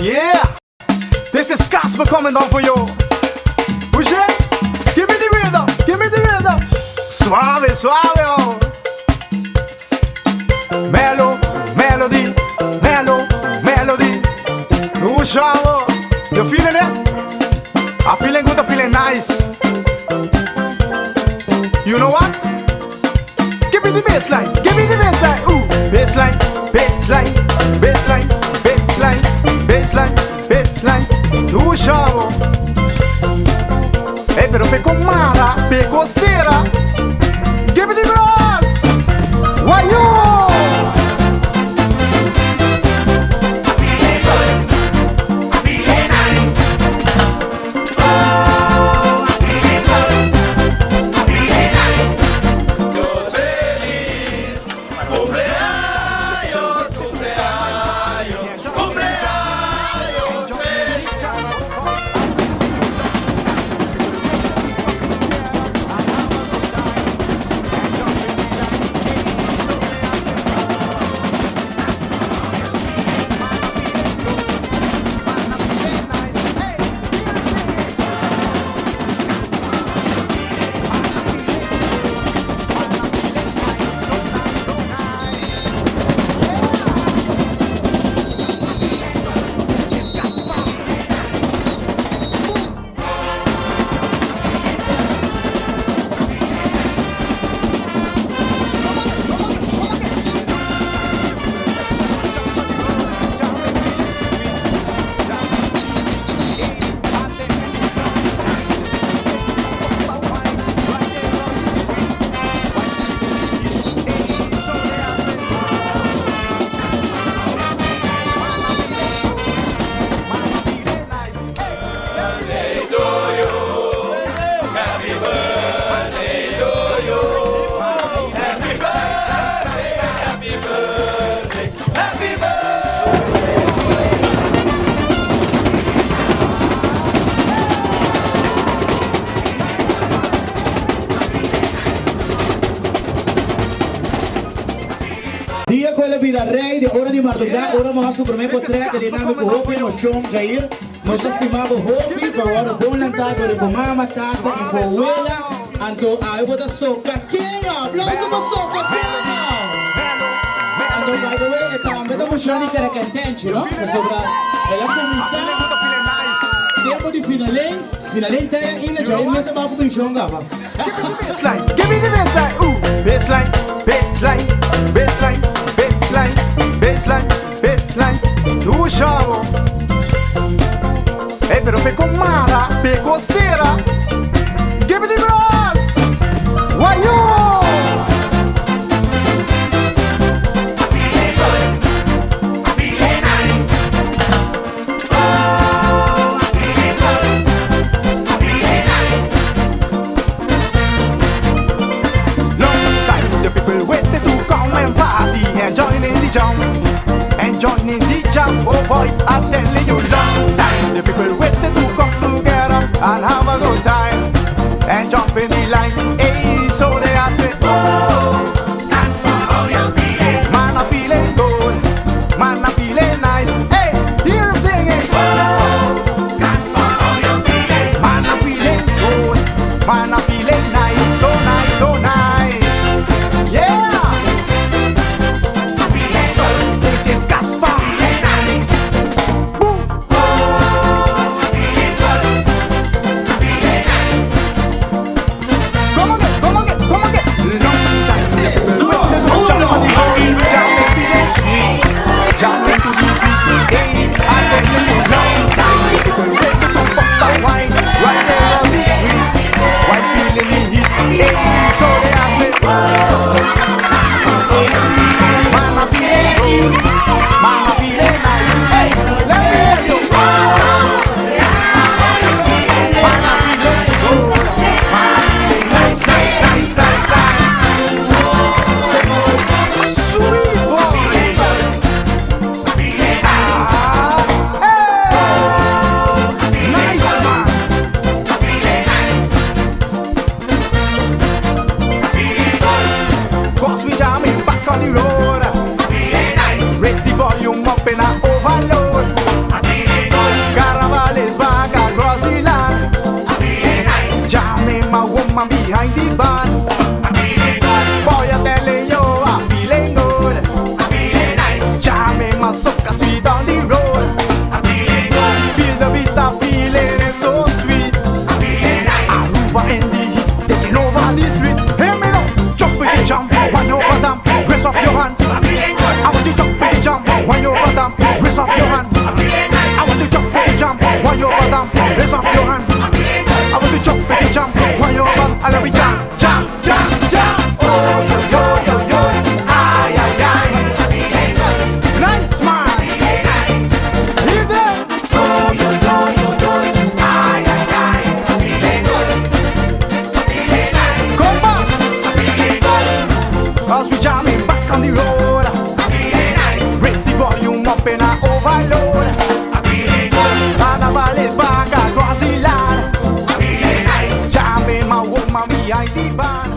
Yeah, this is Casper coming down for you. Push it, give me the rhythm, give me the rhythm. Suave, suave, oh. Melody, melody. Push on, you feeling it? I'm feeling good, I'm feeling nice. You know what? Give me the bassline, give me the bassline. Ooh, bassline, bassline, bassline, bassline, bassline, bassline. Push on. Hey, pero pe con mara, pe con sera. Give me the brass. Why you? Dia quella vira rei de ora di madrugada, ora mo hasu prome potrete di nami ko hopi no shong jair. No estimavo hopi, pero ora bom lantado de mama tata e poela. Anto ai bota soca quenga, aplauso para soca quenga. Anto by the way, também da mostrando que era cantante, no? Sobra ela começar. Tempo de finalém tá ainda já ele mesmo vai pro shong gava. Give me the bassline, ooh, bassline, bassline, bassline, bassline, bassline, bassline. Tu chavo. Hey, pero pe con mara, pe con sera. Give me the brass. Why you? And joining the jump, oh boy, I'm telling you long time. The people waiting to come together and have a good time and jump in the line. Hey, so they ask me, oh, that's how you feeling. Man, I'm feeling good. Man, I'm feeling nice. Hey, hear him singing. Oh, that's how you feeling. Man, I'm feeling good. Man, I'm feeling nice. So nice, so nice. Yeah. This is Casper. Boom. Come on, behind the band. I'm feeling good. Boy, I'm telling you, I'm feeling good. I'm feeling nice. Jamming my soca sweet on the road. I'm feeling good. Feel the beat, I'm feeling it so sweet. I'm feeling nice. Aruba in the heat, taking over the street. Hear me now, jump with the jump, when you're bottom, raise up your hand. I'm feeling good. I want to jump with the jump, when you're bottom, raise up your hand. I'm feeling nice. I want to jump with the jump, when you're bottom, raise up your hand. I'm feeling good. I want to jump with the jump, when you're bottom, and let me jump, jump, jump, jump. Oh yo yo yo yo, ay ay ay. I'm feeling good. Nice man. I'm feeling nice. Hear them. Oh yo yo yo yo, ay ay ay. I'm feeling good. I'm feeling nice. Come back. I'm feeling good. As we jamming back on the road. I'm feeling nice. Raise the volume up in a overload. I'm feeling good. Carnival is back across the land. I'm feeling nice. Jamming my woman behind the band.